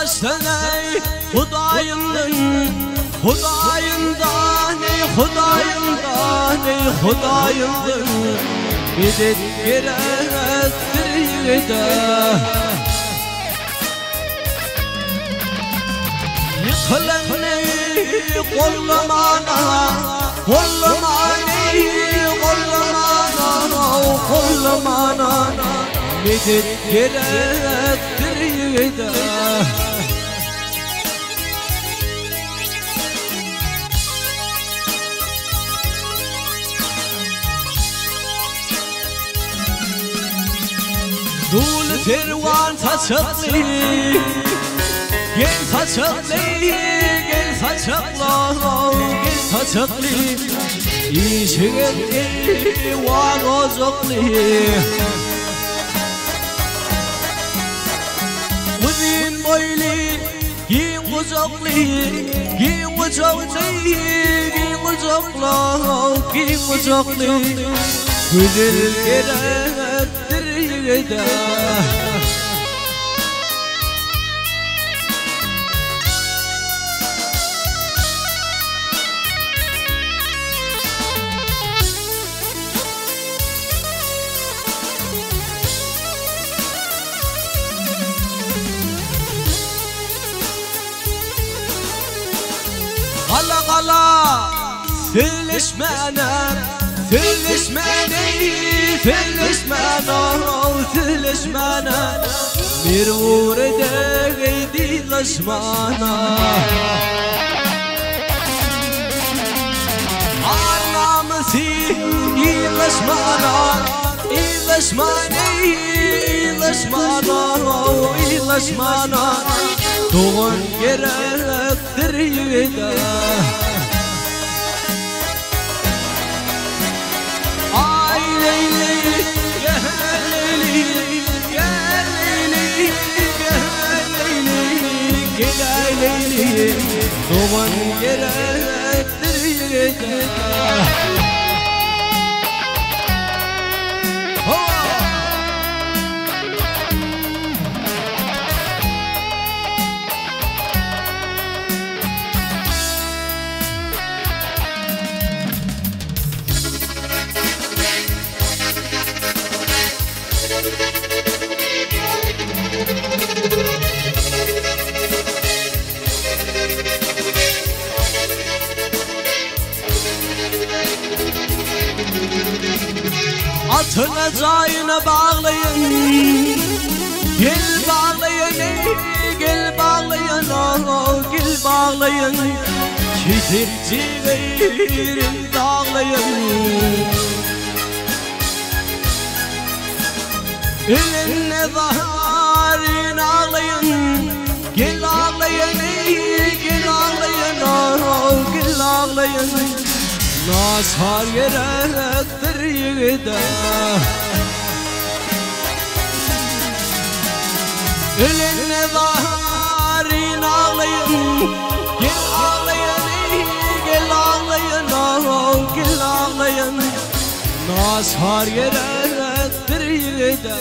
istene Hudayından Hudayından ey Hudayından ey Hudayından Gidip gerektir yigide Yıkılanı kollamana Kollamani kollamana Kollamana Gidip gerektir yigide Dul fervan saçaklı Gel saçaklı Gel saçaklı Gel saçaklı İşin var ozaklı Uzun boylu Giyin uzaklı Giyin uzaklı Giyin uzaklı Giyin uzaklı Güzel gerektir yigide Gala gala Filişmene Filişmene Filişmene Filişmene Bir vurede geydi laşmana Arnamısı ilaşmana İlaşmana İlaşmana İlaşmana Doğan gerektir yigide Ay Leyli gel Leyli gel Leyli gel Leyli gel Leyli Doğan gerektir yigide Atına cayına bağlayın Gel bağlayın Gel bağlayın Gel bağlayın Çitirci verin dağlayın Eline zaharin ağlayın Gel ağlayın Gel ağlayın Gel ağlayın Nasar gerektir yigide Eline zaharin ağlayın Gel ağlayın Gel ağlayın Gel ağlayın Nasar gerektir yigide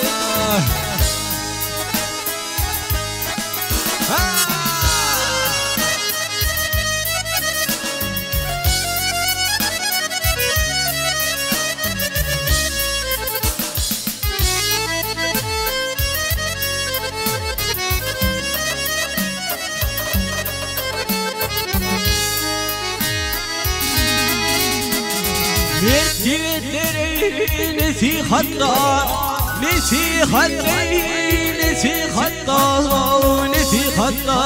Nesihatleri nesihatta Nesihatleri nesihatta Nesihatta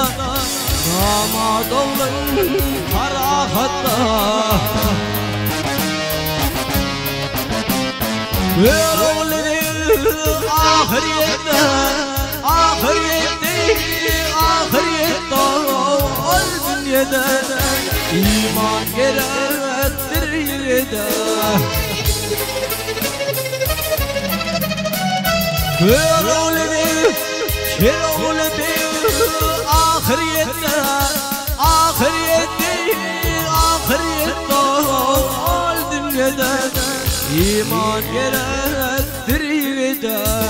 Damat olun karahatta Ver oğlunu ahirette Ahirette Ahirette Ol dünyada İman gerektir yigide Ver oğlunu Ver oğlunu ahirette Ahirette Ahirette Ol dünyada İman gerektir yigide الدنيا ده